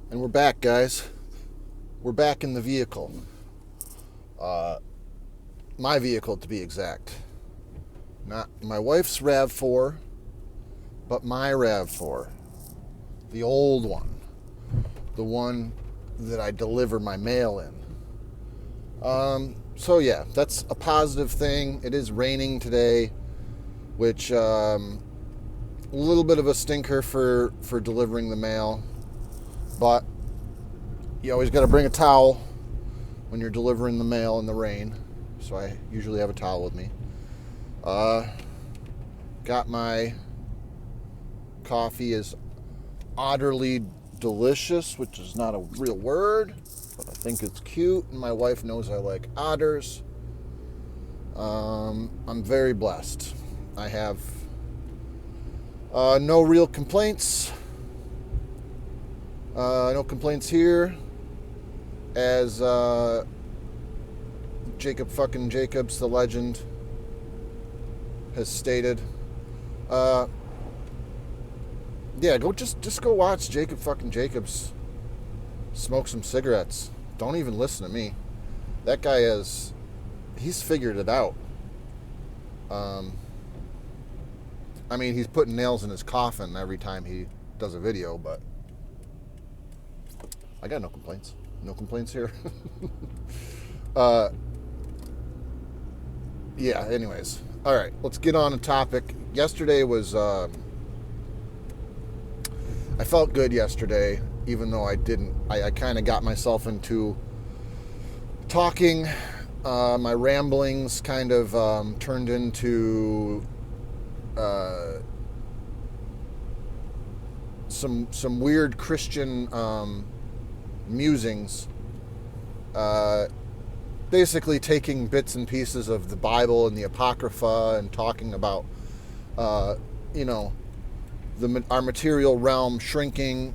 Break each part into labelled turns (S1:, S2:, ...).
S1: And we're back, guys. We're back in the vehicle. My vehicle, to be exact. Not my wife's RAV4, but my RAV4. The old one. The one that I deliver my mail in. So yeah, that's a positive thing. It is raining today, which a little bit of a stinker for delivering the mail. But you always got to bring a towel when you're delivering the mail in the rain. So I usually have a towel with me. Got my coffee is utterly delicious, which is not a real word, but I think it's cute, and my wife knows I like otters. I'm very blessed. I have no real complaints. No complaints here. As Jacob fucking Jacobs, the legend, has stated. Yeah, just go watch Jacob fucking Jacobs smoke some cigarettes. Don't even listen to me. That guy he's figured it out. I mean, he's putting nails in his coffin every time he does a video, but I got no complaints. No complaints here. Yeah, anyways. All right, let's get on a topic. Yesterday was, I felt good yesterday, even though I didn't. I kind of got myself into talking. My ramblings kind of turned into some weird Christian musings. Basically taking bits and pieces of the Bible and the Apocrypha and talking about, you know, our material realm shrinking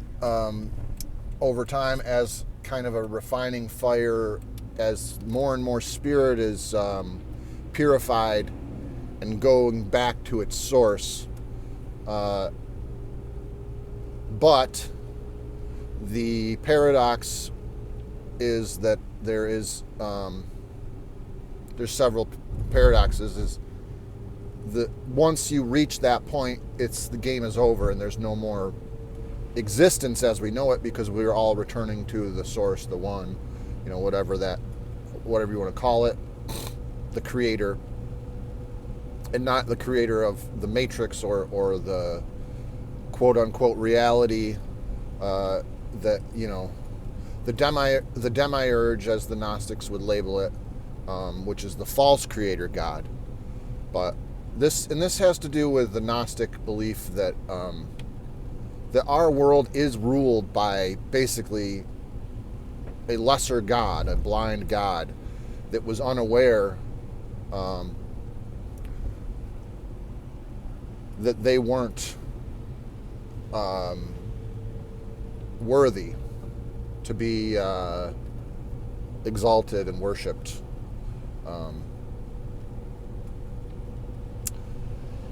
S1: over time as kind of a refining fire, as more and more spirit is purified and going back to its source. But the paradox is that there's several paradoxes. Is that once you reach that point, the game is over and there's no more existence as we know it, because we're all returning to the source, the one, whatever you want to call it, the creator, and not the creator of the Matrix or the quote unquote reality that the demiurge, as the Gnostics would label it, which is the false creator God. But this has to do with the Gnostic belief that that our world is ruled by basically a lesser God, a blind God that was unaware that they weren't worthy to be exalted and worshipped.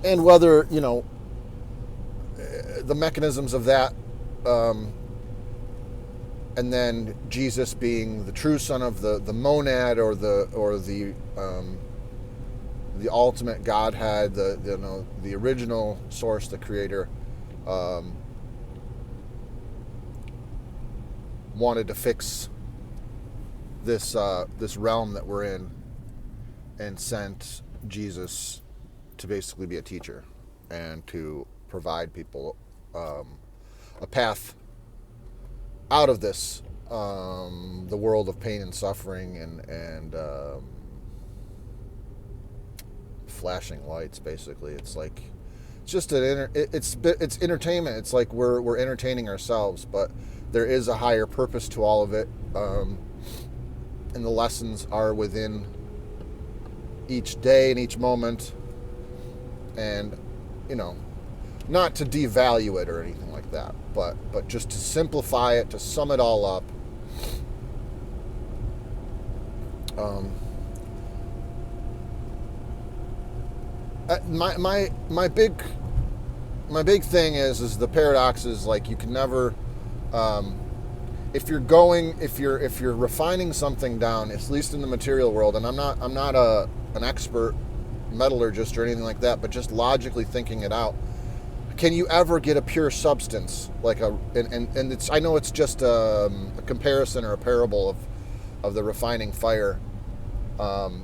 S1: And whether, the mechanisms of that, and then Jesus being the true son of the monad, or the ultimate Godhead, the original source, the creator, wanted to fix this realm that we're in, and sent Jesus to basically be a teacher and to provide people a path out of this, the world of pain and suffering and flashing lights. Basically, it's like it's just it's entertainment. It's like we're entertaining ourselves, but there is a higher purpose to all of it, and the lessons are within each day and each moment, and not to devalue it or anything like that, but just to simplify it, to sum it all up. My big thing is the paradox is, like, you can never if you're refining something down, at least in the material world, and I'm not an expert metallurgist or anything like that, but just logically thinking it out, can you ever get a pure substance like and it's, I know it's just a comparison or a parable of the refining fire, and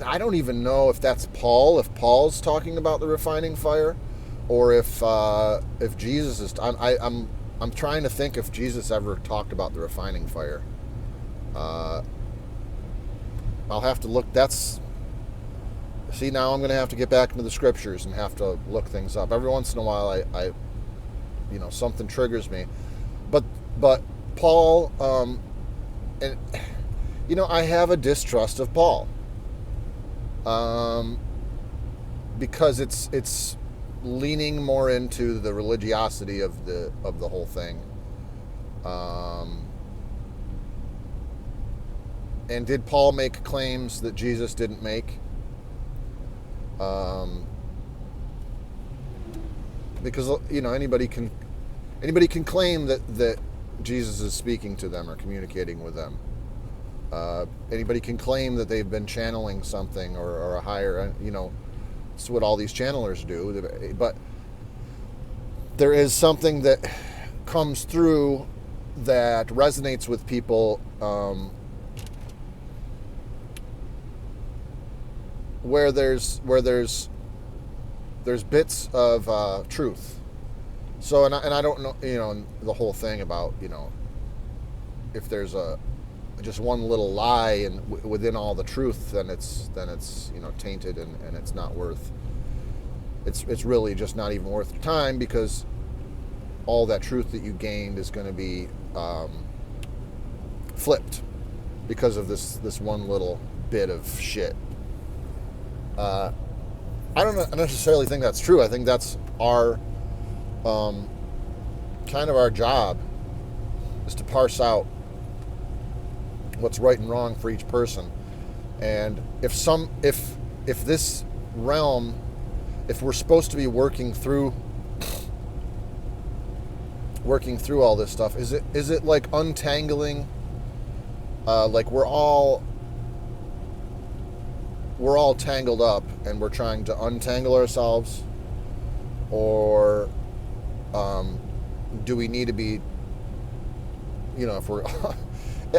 S1: I don't even know if that's Paul, if Paul's talking about the refining fire, or if Jesus is. I'm trying to think if Jesus ever talked about the refining fire. I'll have to look. See, now I'm going to have to get back into the scriptures and have to look things up. Every once in a while, I something triggers me, but Paul, and I have a distrust of Paul, because it's leaning more into the religiosity of the whole thing. And did Paul make claims that Jesus didn't make? Because anybody can claim that Jesus is speaking to them or communicating with them. Anybody can claim that they've been channeling something or a higher, it's what all these channelers do. But there is something that comes through that resonates with people, where there's bits of truth. So and I don't know, the whole thing about if there's just one little lie and within all the truth, then it's tainted and it's not worth. It's really just not even worth your time, because all that truth that you gained is going to be flipped because of this one little bit of shit. I don't necessarily think that's true. I think that's our kind of our job, is to parse out what's right and wrong for each person. And if this realm, if we're supposed to be working through all this stuff, is it like untangling, like we're all tangled up and we're trying to untangle ourselves, or do we need to be, if we're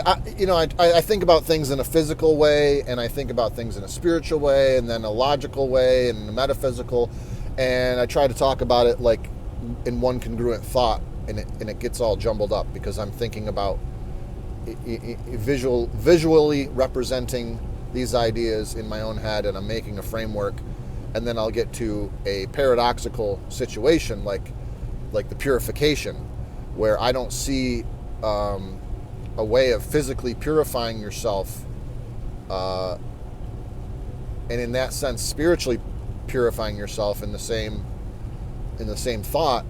S1: I think about things in a physical way, and I think about things in a spiritual way, and then a logical way, and a metaphysical, and I try to talk about it like in one congruent thought, and it gets all jumbled up because I'm thinking about visually representing these ideas in my own head, and I'm making a framework, and then I'll get to a paradoxical situation like the purification, where I don't see a way of physically purifying yourself, and in that sense spiritually purifying yourself in the same thought.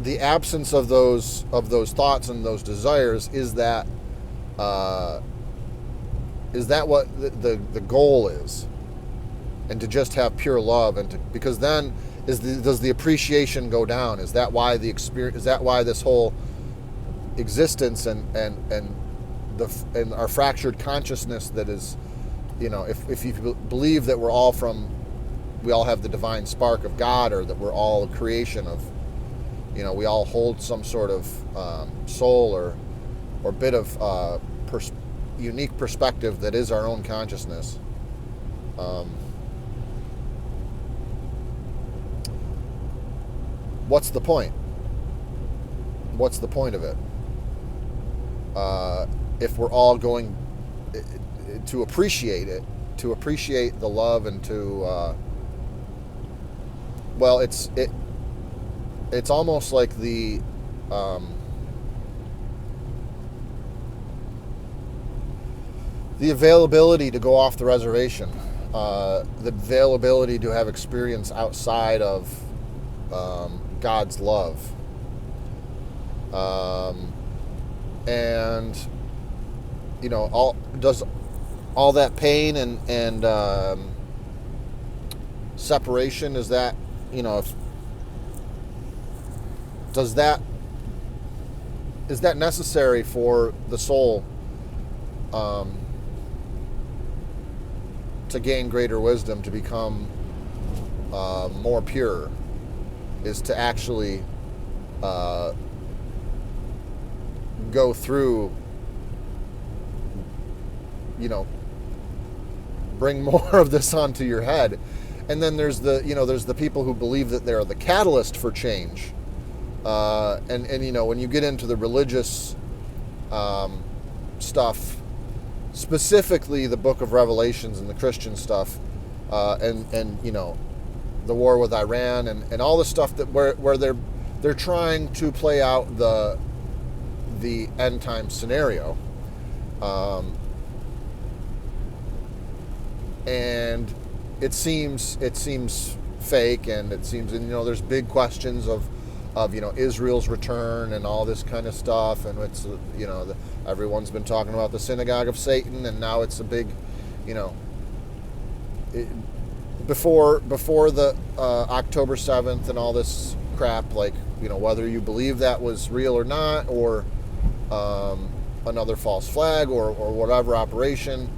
S1: The absence of those thoughts and those desires, is that what the goal is, and to just have pure love, and because then does the appreciation go down? Is that why the experience? Is that why this whole existence and our fractured consciousness that is, if you believe that we all have the divine spark of God, or that we're all a creation of, we all hold some sort of soul or bit of unique perspective that is our own consciousness. What's the point? What's the point of it? If we're all going to appreciate it, to appreciate the love, and to it's almost like the availability to go off the reservation, the availability to have experience outside of God's love, and all that pain and separation, is that, does that is that necessary for the soul um, to gain greater wisdom, to become more pure, is to actually go through, bring more of this onto your head. And then there's the people who believe that they're the catalyst for change. And when you get into the religious stuff, specifically the Book of Revelations and the Christian stuff, and the war with Iran and all the stuff that where they're trying to play out the end time scenario, and it seems fake, and it seems, there's big questions of Israel's return and all this kind of stuff, and it's everyone's been talking about the synagogue of Satan, and now it's a big, before the October 7th and all this crap, like, whether you believe that was real or not, or another false flag, or whatever operation,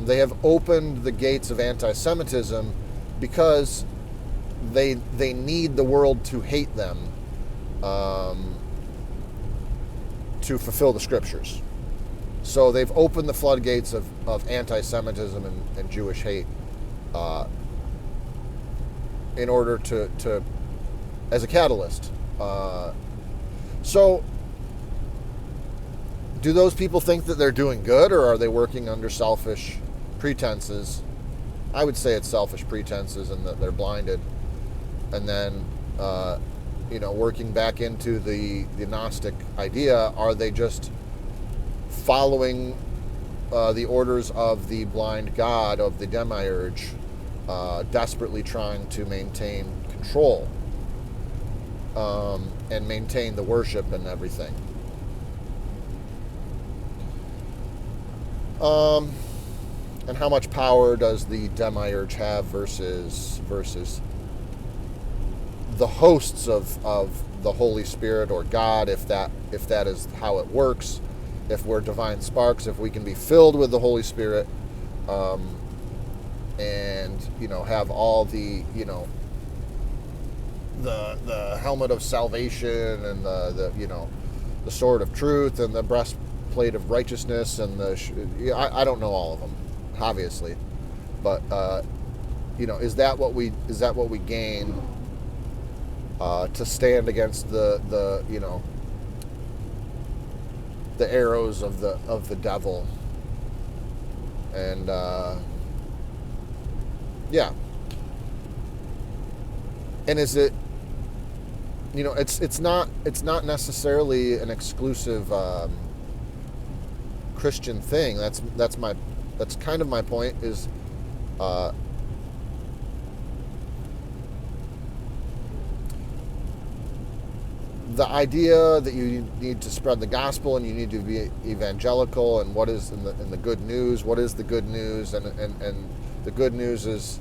S1: they have opened the gates of anti-Semitism because they need the world to hate them to fulfill the scriptures. So they've opened the floodgates of anti-Semitism and Jewish hate in order to as a catalyst. So do those people think that they're doing good, or are they working under selfish pretenses? I would say it's selfish pretenses, and that they're blinded. And then, working back into the Gnostic idea, are they just following the orders of the blind god of the Demiurge, desperately trying to maintain control and maintain the worship and everything? And how much power does the Demiurge have versus the hosts of the Holy Spirit or God, if that is how it works? If we're divine sparks, if we can be filled with the Holy Spirit, and have all the the helmet of salvation, and the sword of truth, and the breastplate of righteousness, and I don't know all of them, obviously, but is that what we gain to stand against the arrows of the devil? And yeah. And is it, it's not necessarily an exclusive Christian thing. That's kind of my point, is the idea that you need to spread the gospel and you need to be evangelical, and what is in the good news? What is the good news? And the good news is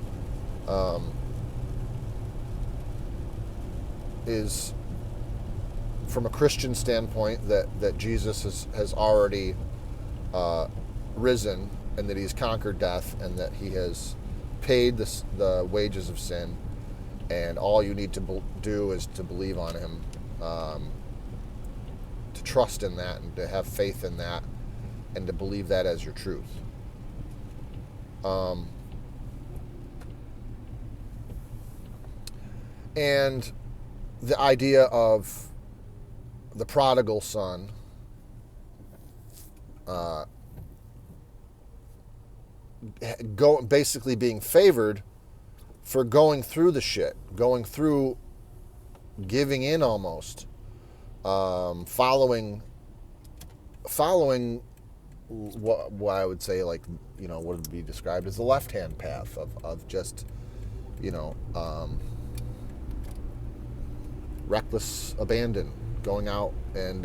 S1: from a Christian standpoint that Jesus has already risen, and that he's conquered death, and that he has paid the wages of sin, and all you need to do is to believe on him, to trust in that, and to have faith in that, and to believe that as your truth. And the idea of the prodigal son basically being favored for going through the shit, going through, giving in almost, following what I would say, like, what would be described as the left-hand path of just, reckless abandon, going out and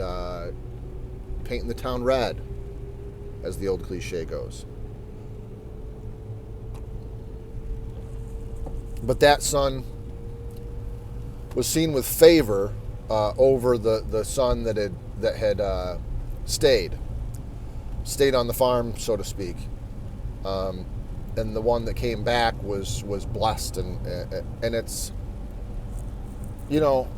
S1: painting the town red, as the old cliche goes. But that son was seen with favor over the son that had stayed on the farm, so to speak. And the one that came back was blessed, and it's, you know,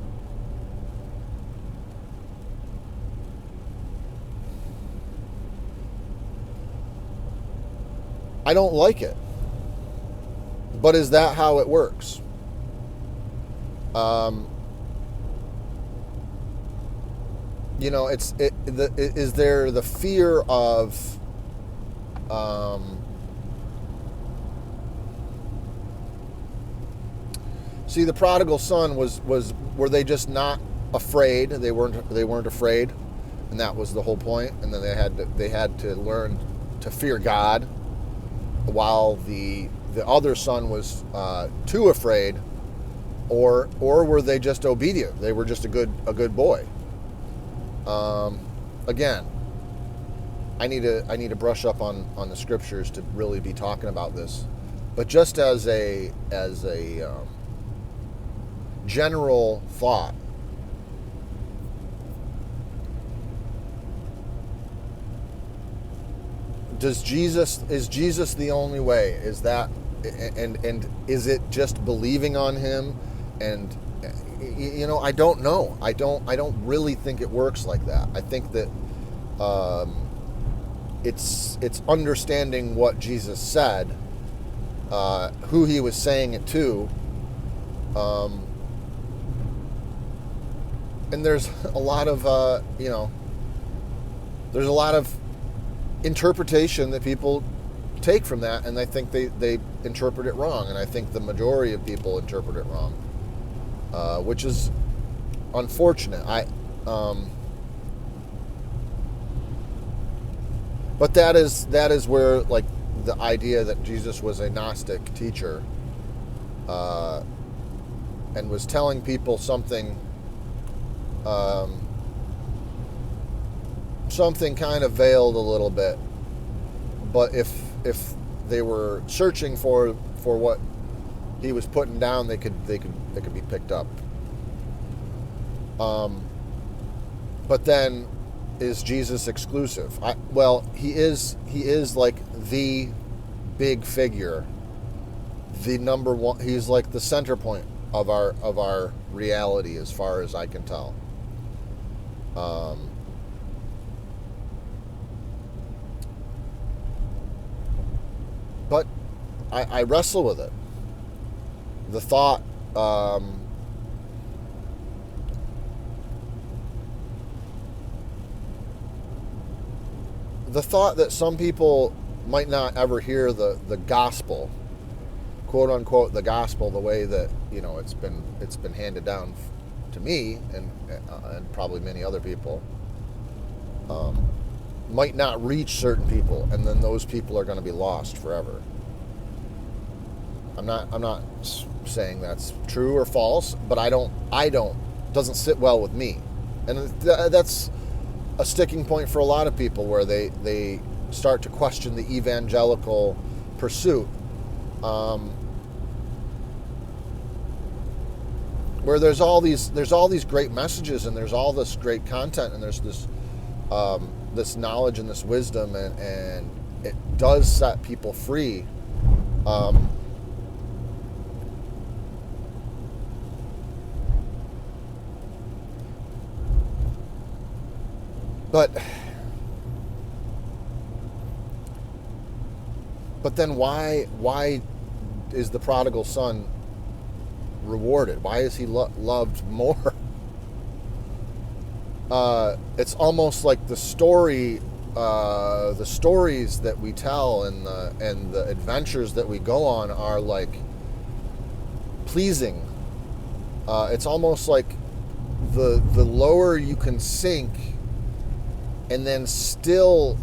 S1: I don't like it, but is that how it works? You know, is there the fear of see, the prodigal son were they just not afraid? They weren't afraid, and that was the whole point. And then they had to learn to fear God, while the other son was too afraid, or were they just obedient? They were just a good boy. Again, I need to brush up on the scriptures to really be talking about this, but just as a general thought, is Jesus the only way? Is that, and is it just believing on him? And you know, I don't know. I don't really think it works like that. I think that it's understanding what Jesus said, who he was saying it to, and there's a lot of there's a lot of interpretation that people take from that, and I think they interpret it wrong, and I think the majority of people interpret it wrong, which is unfortunate. But that is where, like, the idea that Jesus was a Gnostic teacher, and was telling people something kind of veiled a little bit, but if they were searching for what he was putting down, they could be picked up. But then, is Jesus exclusive? Well, he is like the big figure, the number one. He's like the center point of our reality, as far as I can tell. But I wrestle with it. The thought, that some people might not ever hear the gospel, quote unquote, the gospel, the way that, you know, it's been handed down to me and probably many other people, might not reach certain people, and then those people are going to be lost forever. I'm not saying that's true or false, but I don't doesn't sit well with me, and that's a sticking point for a lot of people, where they start to question the evangelical pursuit, where there's all these great messages, and there's all this great content, and there's this knowledge and this wisdom, and it does set people free. But then why is the prodigal son rewarded? Why is he loved more? It's almost like the stories that we tell, and the adventures that we go on are like pleasing. It's almost like the lower you can sink, and then still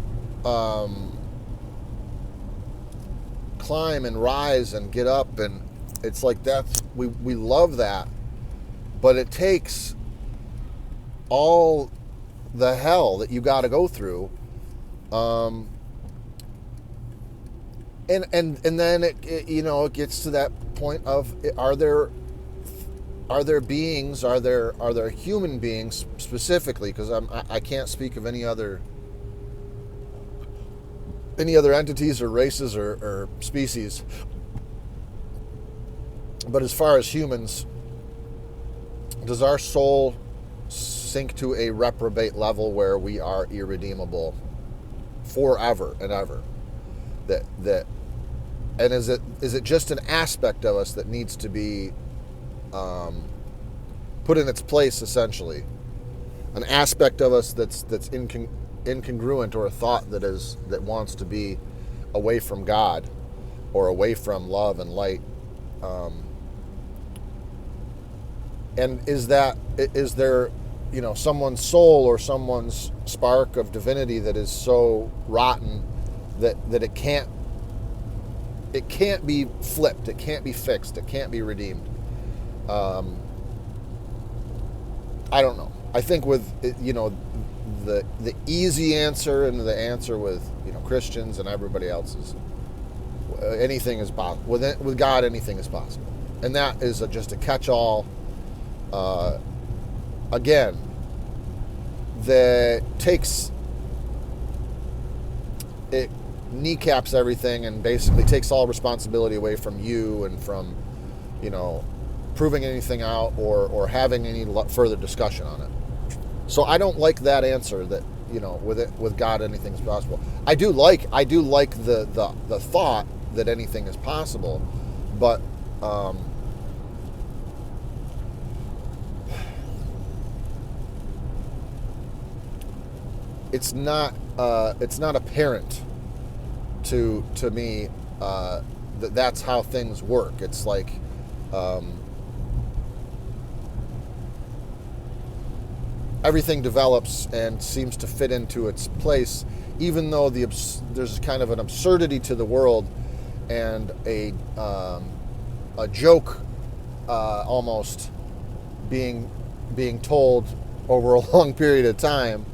S1: climb and rise and get up, and it's like we love that, but it takes all the hell that you got to go through, and then it you know, it gets to that point of are there beings, are there human beings specifically, because I can't speak of any other entities or races or species, but as far as humans, does our soul sink to a reprobate level where we are irredeemable forever and ever? That and is it just an aspect of us that needs to be put in its place, essentially? An aspect of us that's incongruent, or a thought that wants to be away from God or away from love and light. And is there someone's soul or someone's spark of divinity that is so rotten that it can't be flipped, it can't be fixed, it can't be redeemed? I don't know. I think with the easy answer, and the answer with Christians and everybody else, is anything is possible. With God, anything is possible, and that is just a catch-all. Again, that it kneecaps everything and basically takes all responsibility away from you and from proving anything out or having any further discussion on it. So I don't like that answer, that with God anything's possible. I do like the thought that anything is possible, but it's not apparent to me that that's how things work. It's like everything develops and seems to fit into its place, even though there's kind of an absurdity to the world and a joke almost being told over a long period of time.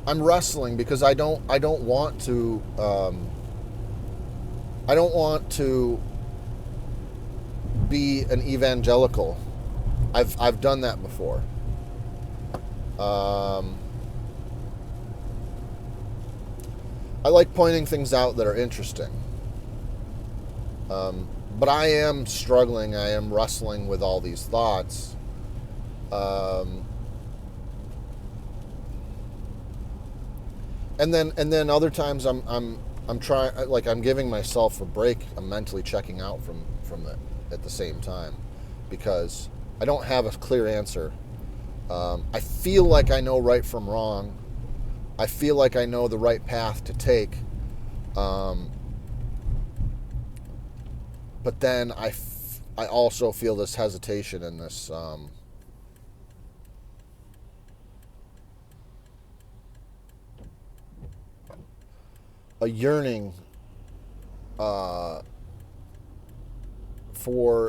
S1: I'm wrestling because I don't want to be an evangelical. I've done that before. I like pointing things out that are interesting. But I am struggling. I am wrestling with all these thoughts. And then other times I'm trying, like, I'm giving myself a break. I'm mentally checking out from it at the same time, because I don't have a clear answer. I feel like I know right from wrong. I feel like I know the right path to take. But then I also feel this hesitation and this a yearning for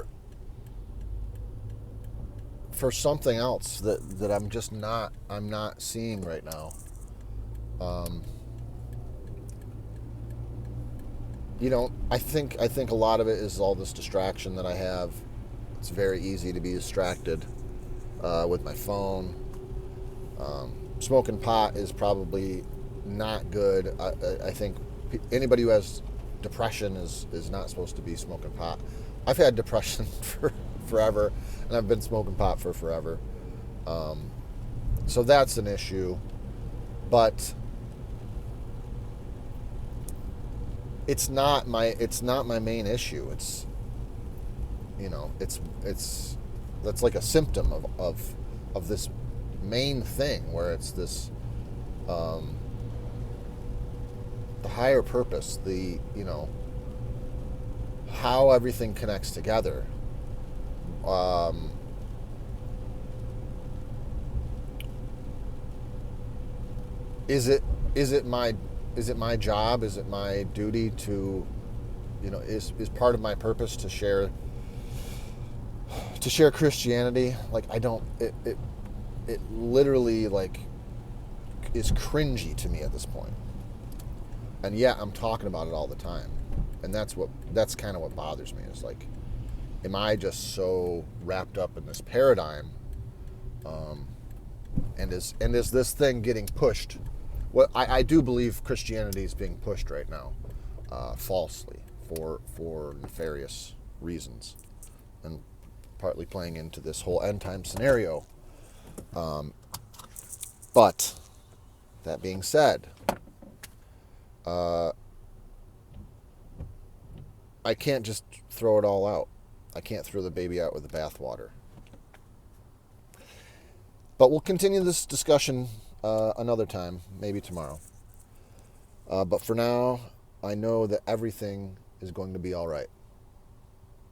S1: something else that I'm not seeing right now. I think a lot of it is all this distraction that I have. It's very easy to be distracted with my phone. Smoking pot is probably not good. I think anybody who has depression is not supposed to be smoking pot. I've had depression for forever, and I've been smoking pot for forever. So that's an issue. But it's not my main issue. It's that's like a symptom of this main thing, where it's this the higher purpose, how everything connects together. Is it my job? Is it my duty to, is part of my purpose to share Christianity? Like, it literally like is cringy to me at this point. And yet I'm talking about it all the time. And that's kind of what bothers me, is like, am I just so wrapped up in this paradigm? And is this thing getting pushed? Well, I do believe Christianity is being pushed right now, falsely, for nefarious reasons, and partly playing into this whole end time scenario. But that being said, I can't just throw it all out. I can't throw the baby out with the bathwater. But we'll continue this discussion another time, maybe tomorrow. But for now, I know that everything is going to be all right.